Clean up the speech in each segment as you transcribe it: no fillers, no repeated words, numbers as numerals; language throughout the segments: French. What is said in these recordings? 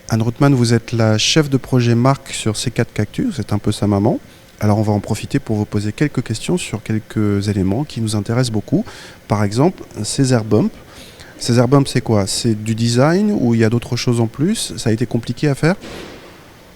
Anne Rothman, vous êtes la chef de projet marque sur C4 Cactus, vous êtes un peu sa maman. Alors on va en profiter pour vous poser quelques questions sur quelques éléments qui nous intéressent beaucoup. Par exemple, ces air bumps. Ces air bumps, c'est quoi? C'est du design ou il y a d'autres choses en plus? Ça a été compliqué à faire?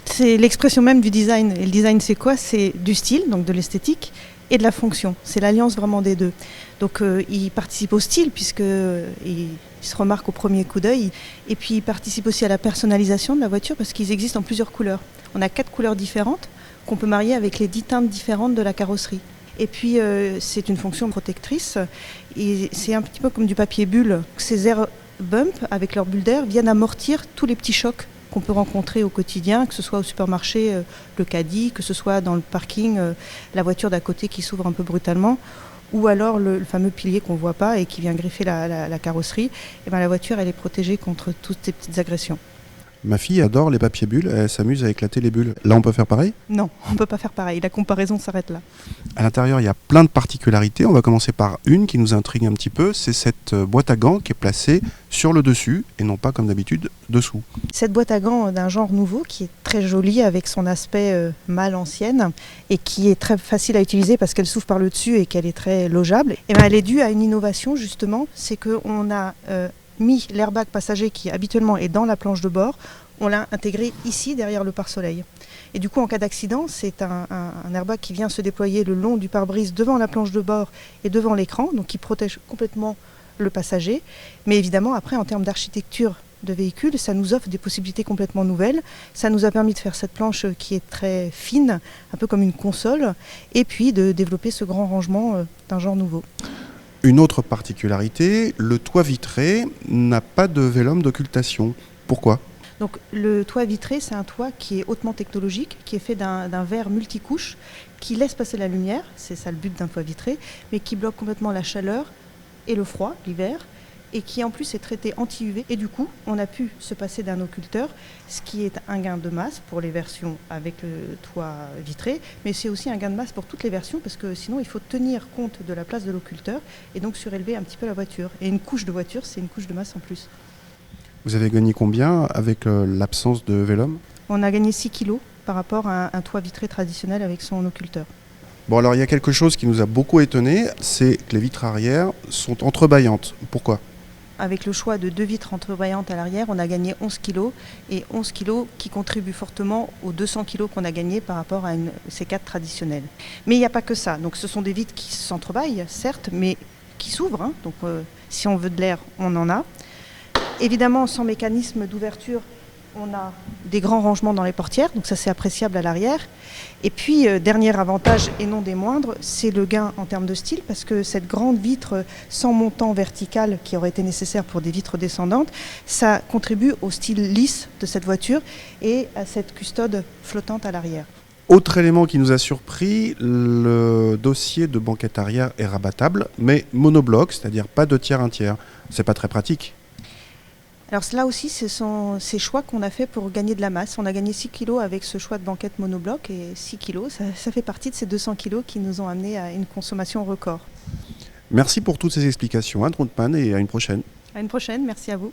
C'est l'expression même du design. Et le design, c'est quoi? C'est du style, donc de l'esthétique, et de la fonction. C'est l'alliance vraiment des deux. Donc il participe au style, puisqu'il se remarque au premier coup d'œil. Et puis il participe aussi à la personnalisation de la voiture, parce qu'ils existent en plusieurs couleurs. On a 4 couleurs différentes qu'on peut marier avec les 10 teintes différentes de la carrosserie. Et puis c'est une fonction protectrice. Et c'est un petit peu comme du papier bulle. Ces air bumps, avec leur bulle d'air, viennent amortir tous les petits chocs qu'on peut rencontrer au quotidien, que ce soit au supermarché, le caddie, que ce soit dans le parking, la voiture d'à côté qui s'ouvre un peu brutalement, ou alors le fameux pilier qu'on ne voit pas et qui vient griffer la carrosserie. Et bien, la voiture, elle est protégée contre toutes ces petites agressions. Ma fille adore les papiers bulles, elle s'amuse à éclater les bulles. Là, on peut faire pareil? Non, on ne peut pas faire pareil. La comparaison s'arrête là. À l'intérieur, il y a plein de particularités. On va commencer par une qui nous intrigue un petit peu. C'est cette boîte à gants qui est placée sur le dessus et non pas comme d'habitude dessous. Cette boîte à gants d'un genre nouveau qui est très jolie avec son aspect mâle ancienne et qui est très facile à utiliser parce qu'elle s'ouvre par le dessus et qu'elle est très logeable. Et bien, elle est due à une innovation justement, c'est qu'on a mis l'airbag passager qui habituellement est dans la planche de bord, on l'a intégré ici derrière le pare-soleil. Et du coup, en cas d'accident, c'est un airbag qui vient se déployer le long du pare-brise devant la planche de bord et devant l'écran, donc qui protège complètement le passager. Mais évidemment, après, en termes d'architecture de véhicule, ça nous offre des possibilités complètement nouvelles. Ça nous a permis de faire cette planche qui est très fine, un peu comme une console, et puis de développer ce grand rangement d'un genre nouveau. Une autre particularité, le toit vitré n'a pas de vélum d'occultation. Pourquoi? Donc le toit vitré, c'est un toit qui est hautement technologique, qui est fait d'un verre multicouche, qui laisse passer la lumière, c'est ça le but d'un toit vitré, mais qui bloque complètement la chaleur et le froid l'hiver, et qui en plus est traité anti-UV. Et du coup, on a pu se passer d'un occulteur, ce qui est un gain de masse pour les versions avec le toit vitré, mais c'est aussi un gain de masse pour toutes les versions, parce que sinon il faut tenir compte de la place de l'occulteur et donc surélever un petit peu la voiture. Et une couche de voiture, c'est une couche de masse en plus. Vous avez gagné combien avec l'absence de vélum? On a gagné 6 kilos par rapport à un toit vitré traditionnel avec son occulteur. Bon, alors il y a quelque chose qui nous a beaucoup étonné, c'est que les vitres arrière sont entrebâillantes. Pourquoi? Avec le choix de 2 vitres entrebâillantes à l'arrière, on a gagné 11 kilos, et 11 kilos qui contribuent fortement aux 200 kilos qu'on a gagnés par rapport à une C4 traditionnelle. Mais il n'y a pas que ça. Donc ce sont des vitres qui s'entrebâillent, certes, mais qui s'ouvrent. Hein. Donc si on veut de l'air, on en a. Évidemment, sans mécanisme d'ouverture, on a des grands rangements dans les portières, donc ça c'est appréciable à l'arrière. Et puis, dernier avantage et non des moindres, c'est le gain en termes de style, parce que cette grande vitre sans montant vertical qui aurait été nécessaire pour des vitres descendantes, ça contribue au style lisse de cette voiture et à cette custode flottante à l'arrière. Autre élément qui nous a surpris, le dossier de banquette arrière est rabattable, mais monobloc, c'est-à-dire pas 2 tiers, 1 tiers. C'est pas très pratique. Alors là aussi, ce sont ces choix qu'on a fait pour gagner de la masse. On a gagné 6 kilos avec ce choix de banquette monobloc, et 6 kilos, ça fait partie de ces 200 kilos qui nous ont amené à une consommation record. Merci pour toutes ces explications, Anne Rothman, et à une prochaine. À une prochaine, merci à vous.